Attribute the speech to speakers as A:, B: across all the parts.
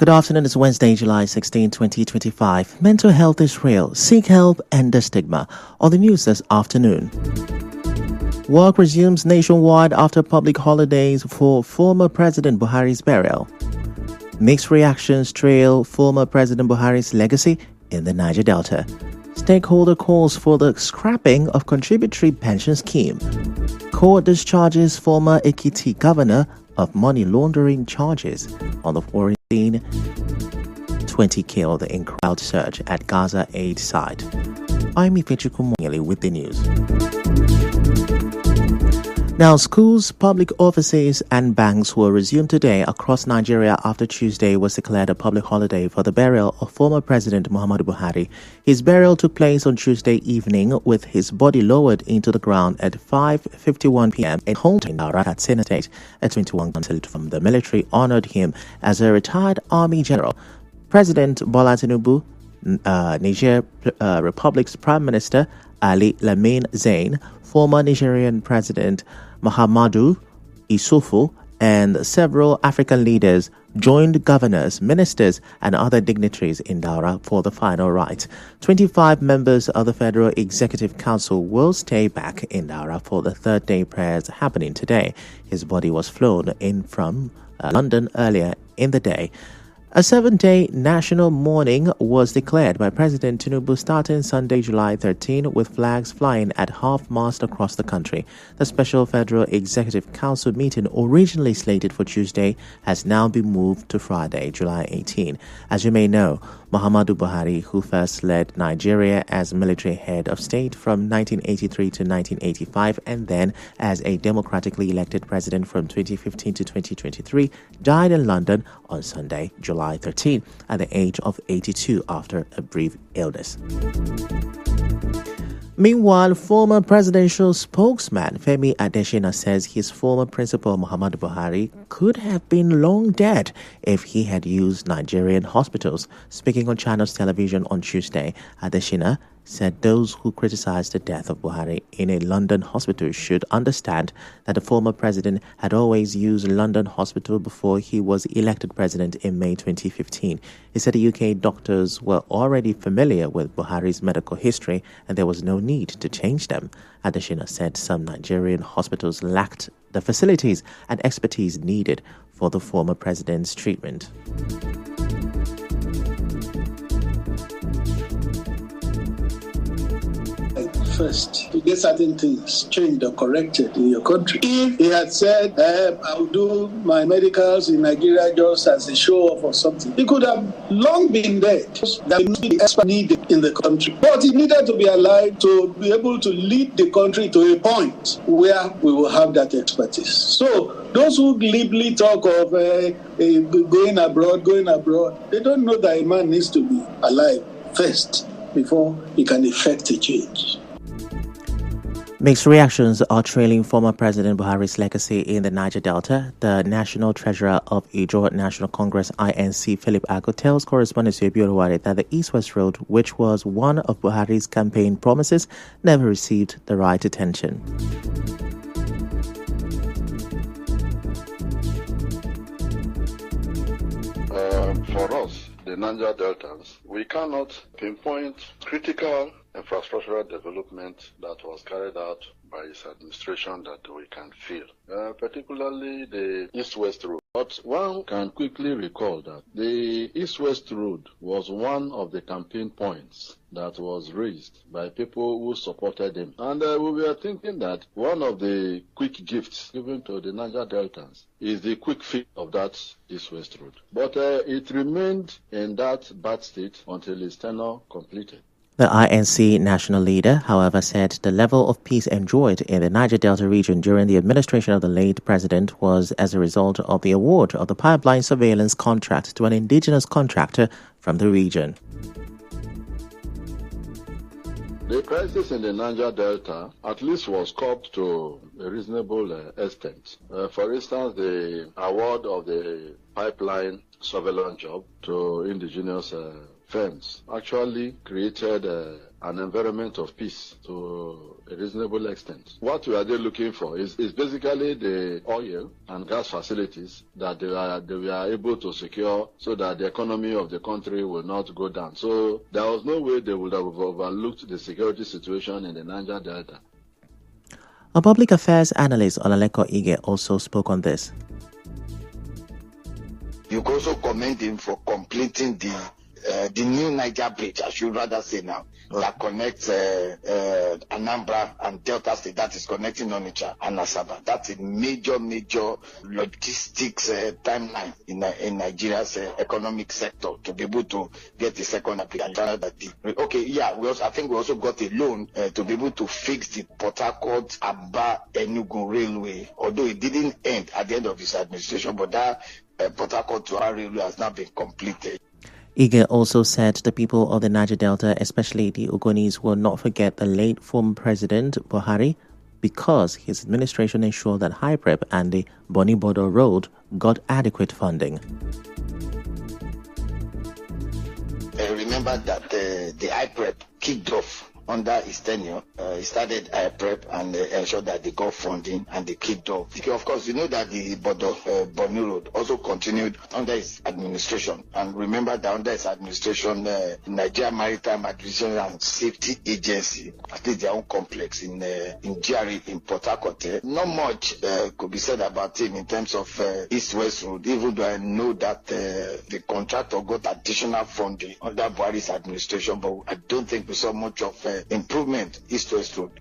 A: Good afternoon, it's Wednesday, July 16, 2025. Mental health is real. Seek help and the stigma. On the news this afternoon. Work resumes nationwide after public holidays for former President Buhari's burial. Mixed reactions trail former President Buhari's legacy in the Niger Delta. Stakeholder calls for the scrapping of contributory pension scheme. Court discharges former Ekiti governor of money laundering charges on the foreign scene. 20 killed in crowd surge at Gaza aid site. I'm Ifechuku Monyele with the news. Now, schools, public offices and banks will resume today across Nigeria after Tuesday was declared a public holiday for the burial of former President Muhammadu Buhari. His burial took place on Tuesday evening with his body lowered into the ground at 5:51 p.m. at home in Daura at Senate State. A 21 consulate from the military honored him as a retired army general. President Bola Tinubu, Niger Republic's Prime Minister Ali Lamin Zain, former Nigerian President Mahamadou Issoufou, and several African leaders joined governors, ministers, and other dignitaries in Daura for the final rite. 25 members of the Federal Executive Council will stay back in Daura for the third-day prayers happening today. His body was flown in from London earlier in the day. A 7-day national mourning was declared by President Tinubu starting Sunday, July 13, with flags flying at half-mast across the country. The special Federal Executive Council meeting, originally slated for Tuesday, has now been moved to Friday, July 18. As you may know, Muhammadu Buhari, who first led Nigeria as military head of state from 1983 to 1985 and then as a democratically elected president from 2015 to 2023, died in London on Sunday, July 13, at the age of 82 after a brief illness. Meanwhile, former presidential spokesman Femi Adesina says his former principal Muhammadu Buhari could have been long dead if he had used Nigerian hospitals. Speaking on Channels Television on Tuesday, Adesina said those who criticized the death of Buhari in a London hospital should understand that the former president had always used London Hospital before he was elected president in May 2015. He said the UK doctors were already familiar with Buhari's medical history and there was no need to change them. Adesina said some Nigerian hospitals lacked the facilities and expertise needed for the former president's treatment.
B: First, to get certain things changed or corrected in your country. If he had said, I will do my medicals in Nigeria just as a show-off or something, he could have long been dead. There would be expert needed in the country. But he needed to be alive to be able to lead the country to a point where we will have that expertise. So those who glibly talk of going abroad, they don't know that a man needs to be alive first before he can effect a change.
A: Mixed reactions are trailing former President Buhari's legacy in the Niger Delta. The National Treasurer of Ijaw National Congress, INC, Philip Ako, tells correspondent Suebi Oluwade that the East-West Road, which was one of Buhari's campaign promises, never received the right attention.
C: For us, the Niger Deltans, we cannot pinpoint critical infrastructural development that was carried out by his administration that we can feel, particularly the East-West Road. But one can quickly recall that the East-West Road was one of the campaign points that was raised by people who supported him. And we were thinking that one of the quick gifts given to the Niger Deltans is the quick fix of that East-West Road. But it remained in that bad state until its tenure completed.
A: The INC national leader, however, said the level of peace enjoyed in the Niger Delta region during the administration of the late president was as a result of the award of the pipeline surveillance contract to an indigenous contractor from the region.
C: The crisis in the Niger Delta at least was curbed to a reasonable extent. For instance, the award of the pipeline surveillance job to indigenous firms actually created an environment of peace to a reasonable extent. What we are there looking for is basically the oil and gas facilities that they were able to secure so that the economy of the country will not go down. So there was no way they would have overlooked the security situation in the Niger Delta.
A: A public affairs analyst, Olaleko Ige, also spoke on this.
D: You could also commend him for completing the new Niger Bridge, I should rather say now, that connects Anambra and Delta State, that is connecting Onitsha and Asaba. That's a major logistics timeline in Nigeria's economic sector to be able to get the second application. Okay, yeah, I think we also got a loan to be able to fix the Port Harcourt Aba Enugu Railway, although it didn't end at the end of his administration, but that Port Harcourt to our railway has now been completed.
A: Ige also said the people of the Niger Delta, especially the Ogonis, will not forget the late former President Buhari because his administration ensured that HIPREP and the Bonny Bodo Road got adequate funding.
D: Remember that the HIPREP kicked off under his tenure. He started prep and ensured that they got funding and they kicked off. Of course, you know that the Bonny Road also continued under his administration. And remember that under his administration, Nigeria Maritime Administration and Safety Agency did their own complex in GRA in Port Harcourt. Not much could be said about him in terms of East-West Road, even though I know that the contractor got additional funding under Buhari's administration, but I don't think we saw much of improvement East-West Road.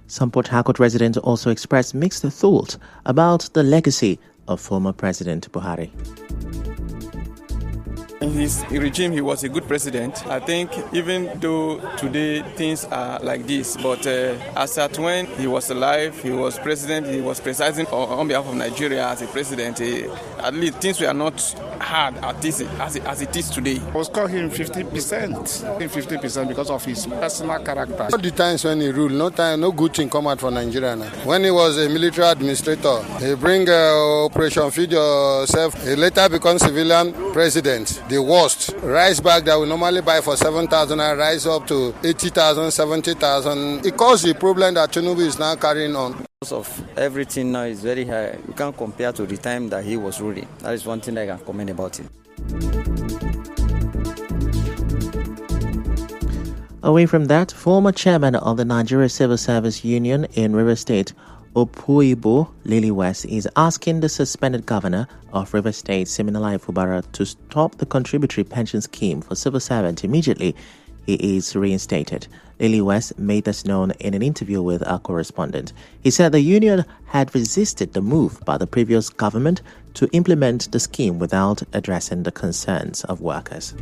A: Some Port Harcourt residents also expressed mixed thoughts about the legacy of former President Buhari.
E: In his regime, he was a good president. I think even though today things are like this, but as at when he was alive, he was president, he was presiding on behalf of Nigeria as a president. At least things were not hard as it is today.
F: I was calling him 50% because of his personal character.
G: All the times when he ruled, no good thing come out for Nigeria now. When he was a military administrator, he bring Operation Feed Yourself. He later becomes civilian president. The worst. Rice bag that we normally buy for 7,000 and rise up to 80,000, 70,000. It caused the problem that Tinubu is now carrying on.
H: Because of everything now is very high. You can't compare to the time that he was ruling. That is one thing I can comment about him.
A: Away from that, former chairman of the Nigeria Civil Service Union in Rivers State, Opuibo Lily West, is asking the suspended governor of Rivers State, Siminalayi Fubara, to stop the contributory pension scheme for civil servants immediately he is reinstated. Lily West made this known in an interview with our correspondent. He said the union had resisted the move by the previous government to implement the scheme without addressing the concerns of workers.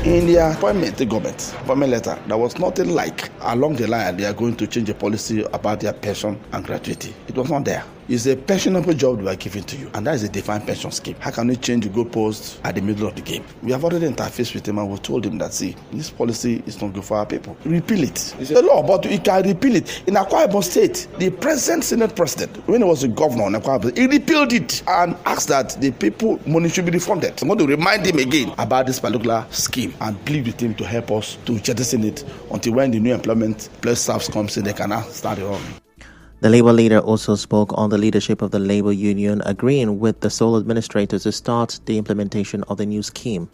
I: In their appointment letter, there was nothing like along the line they are going to change the policy about their pension and gratuity. It was not there. It's a pensionable job we are giving to you, and that is a defined pension scheme. How can we change the goalposts at the middle of the game? We have already interfaced with him and we told him that, see, this policy is not good for our people. Repeal it. It's a law, but you can repeal it. In Akwa Ibom State, the present Senate president, when he was a governor in Akwa Ibom, he repealed it and asked that the people money should be refunded. I'm going to remind him again about this particular scheme and plead with him to help us to jettison it until when the new employment plus staffs comes in, they can now start it on.
A: The Labour leader also spoke on the leadership of the Labour Union agreeing with the sole administrator to start the implementation of the new scheme.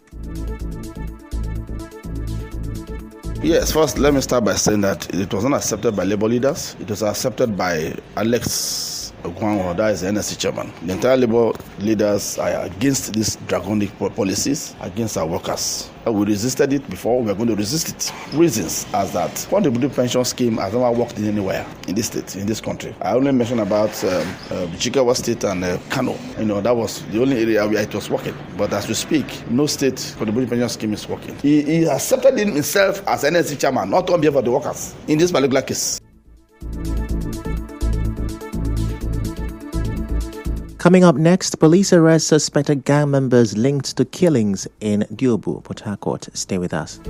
I: Yes, first let me start by saying that it was not accepted by Labour leaders. It was accepted by Alex Ogwanwo, that is the NSC chairman. The entire Labour leaders are against these draconic policies against our workers. We resisted it before, we are going to resist it. Reasons as that contributory pension scheme has never worked in anywhere in this state, in this country. I only mentioned about Jigawa State and Kano. That was the only area where it was working. But as we speak, no state contributory pension scheme is working. He accepted himself as NSC chairman, not on behalf of the workers in this particular case.
A: Coming up next, police arrest suspected gang members linked to killings in Diobu, Port Harcourt. Stay with us.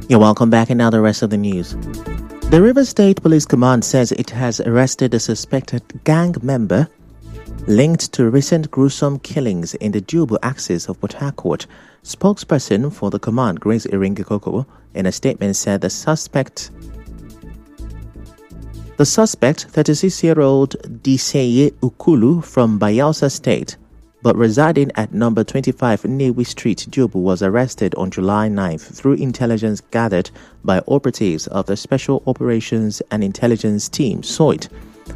A: You're welcome back, and now the rest of the news. The Rivers State Police Command says it has arrested a suspected gang member linked to recent gruesome killings in the Diobu axis of Port Harcourt. Spokesperson for the command, Grace Iringekoko, in a statement said the suspect, 36-year-old Diseye Ukulu from Bayelsa State, but residing at number 25 Newi Street, Diobu, was arrested on July 9th through intelligence gathered by operatives of the Special Operations and Intelligence Team, SOIT,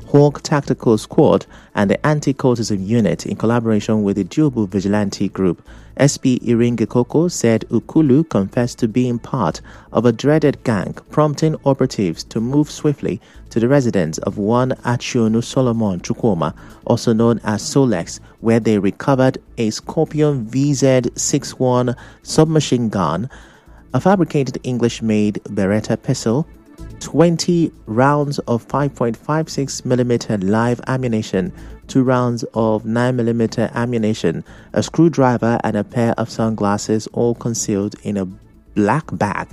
A: Hawk Tactical Squad, and the Anti-Cultism Unit in collaboration with the Diobu Vigilante Group. SP Iringekoko said Ukulu confessed to being part of a dreaded gang, prompting operatives to move swiftly to the residence of one Achionu Solomon Chukwuma, also known as Solex, where they recovered a Scorpion VZ-61 submachine gun, a fabricated English-made Beretta pistol, 20 rounds of 5.56mm live ammunition, 2 rounds of 9mm ammunition, a screwdriver, and a pair of sunglasses, all concealed in a black bag.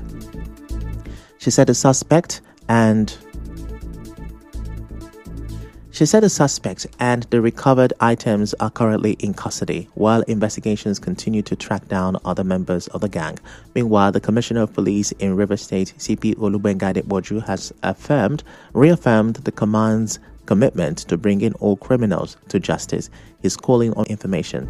A: She said the suspect and the recovered items are currently in custody, while investigations continue to track down other members of the gang. Meanwhile, the Commissioner of Police in Rivers State, CP Olubenga Adeboju, has reaffirmed the command's commitment to bringing all criminals to justice. He's calling on information.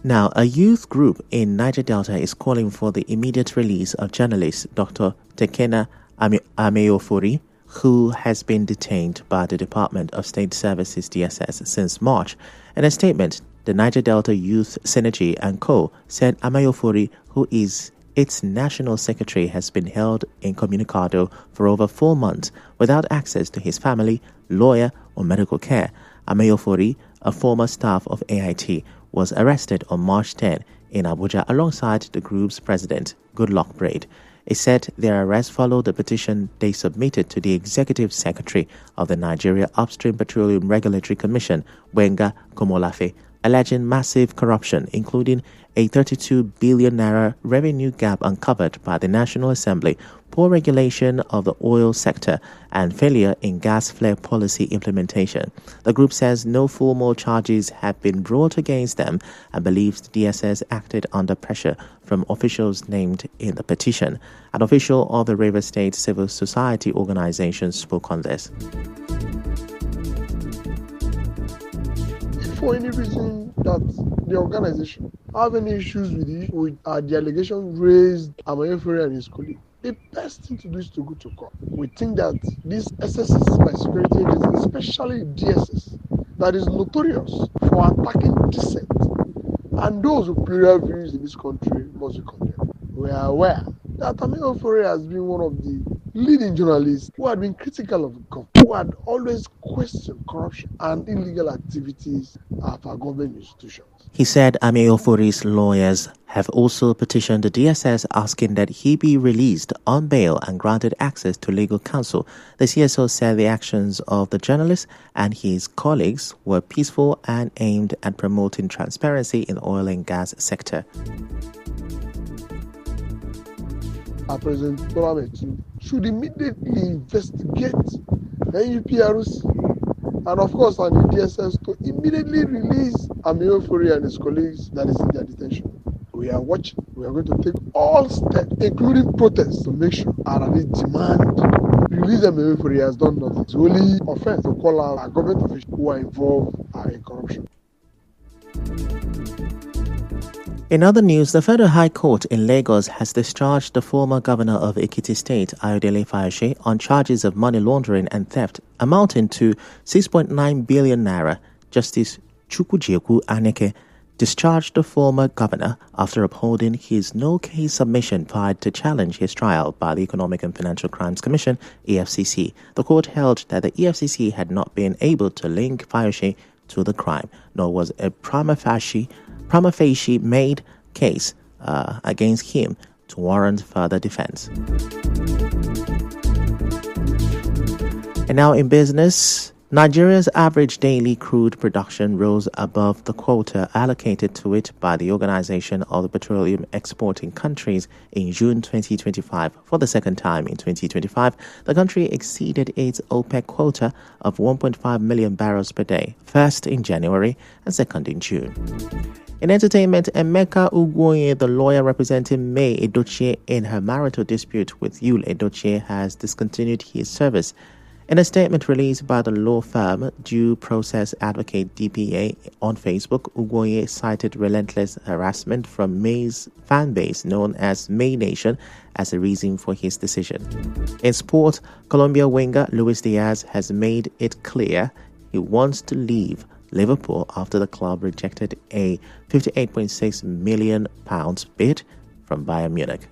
A: Now, a youth group in Niger Delta is calling for the immediate release of journalist Dr. Tekena Ameofori, who has been detained by the Department of State Services DSS since March. In a statement, the Niger Delta Youth Synergy and Co. said Ameofori, who is its national secretary, has been held incommunicado for over 4 months without access to his family, lawyer, or medical care. Ameofori, a former staff of AIT, was arrested on March 10 in Abuja alongside the group's president, Goodluck Braid. It said their arrest followed the petition they submitted to the executive secretary of the Nigeria Upstream Petroleum Regulatory Commission, Gbenga Komolafe, alleging massive corruption, including a 32 billion naira revenue gap uncovered by the National Assembly, poor regulation of the oil sector, and failure in gas flare policy implementation. The group says no formal charges have been brought against them and believes the DSS acted under pressure from officials named in the petition. An official of the Rivers State Civil Society Organization spoke on this.
J: For any reason that the organization have any issues with the allegation raised Ameofori and his colleague, the best thing to do is to go to court. We think that these excesses by security agencies, especially DSS, that is notorious for attacking dissent, and those who plural views in this country must be condemned. We are aware that Ameofori has been one of the leading journalists who had been critical of government, who had always questioned corruption and illegal activities of our government institutions.
A: He said Ameofori's lawyers have also petitioned the DSS asking that he be released on bail and granted access to legal counsel. The CSO said the actions of the journalist and his colleagues were peaceful and aimed at promoting transparency in the oil and gas sector.
J: President Bola Tinubu should immediately investigate the UPRC and of course on the DSS to immediately release Ameofori and his colleagues that is in their detention. We are watching. We are going to take all steps, including protests, to make sure our demand release Ameofori has done nothing. It's only offense to call out our government officials who are involved in corruption.
A: In other news, the Federal High Court in Lagos has discharged the former governor of Ekiti State, Ayodele Fayose, on charges of money laundering and theft amounting to 6.9 billion naira. Justice Chukwujekwu Aneke discharged the former governor after upholding his no-case submission filed to challenge his trial by the Economic and Financial Crimes Commission, EFCC. The court held that the EFCC had not been able to link Fayose to the crime, nor was a prima facie made case against him to warrant further defense. And now in business, Nigeria's average daily crude production rose above the quota allocated to it by the Organization of the Petroleum Exporting Countries in June 2025. For the second time in 2025, the country exceeded its OPEC quota of 1.5 million barrels per day, first in January and second in June. In entertainment, Emeka Ugwuonye, the lawyer representing May Edochie in her marital dispute with Yul Edochie, has discontinued his service. In a statement released by the law firm Due Process Advocate DPA on Facebook, Ugwuonye cited relentless harassment from May's fan base known as May Nation as a reason for his decision. In sport, Colombia winger Luis Diaz has made it clear he wants to leave Liverpool after the club rejected a £58.6 million bid from Bayern Munich.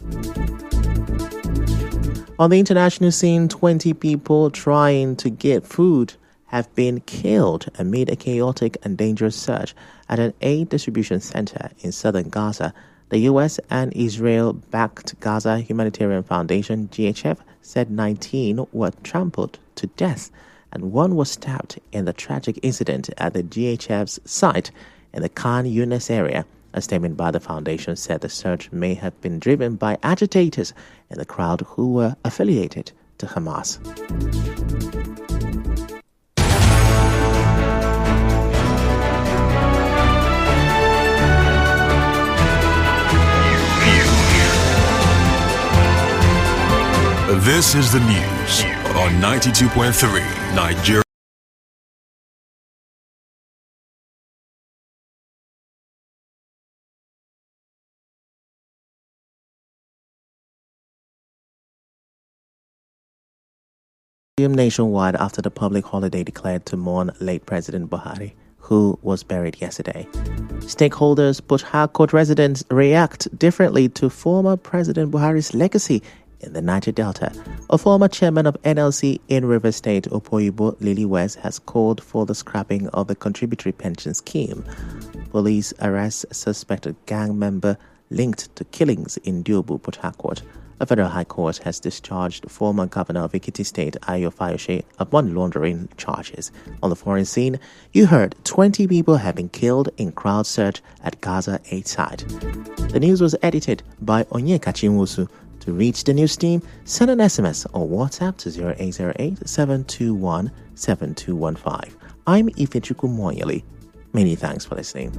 A: On the international scene, 20 people trying to get food have been killed amid a chaotic and dangerous search at an aid distribution center in southern Gaza. The U.S. and Israel-backed Gaza Humanitarian Foundation, GHF, said 19 were trampled to death and one was stabbed in the tragic incident at the GHF's site in the Khan Yunis area. A statement by the foundation said the search may have been driven by agitators in the crowd who were affiliated to Hamas.
K: This is the news on 92.3 Nigeria.
A: Nationwide after the public holiday declared to mourn late President Buhari, who was buried yesterday. Stakeholders, Port Harcourt residents react differently to former President Buhari's legacy in the Niger Delta. A former chairman of NLC in River State, Opoyibo Lily West, has called for the scrapping of the contributory pension scheme. Police arrest suspected gang member linked to killings in Diobu, Port Harcourt. A federal high court has discharged former governor of Ekiti State, Ayo Fayose, of money laundering charges. On the foreign scene, you heard 20 people have been killed in crowd search at Gaza aid site. The news was edited by Onyeka Chinwosu. To reach the news team, send an SMS or WhatsApp to 0808-721-7215. I'm Ifechukwu Moyeli. Many thanks for listening.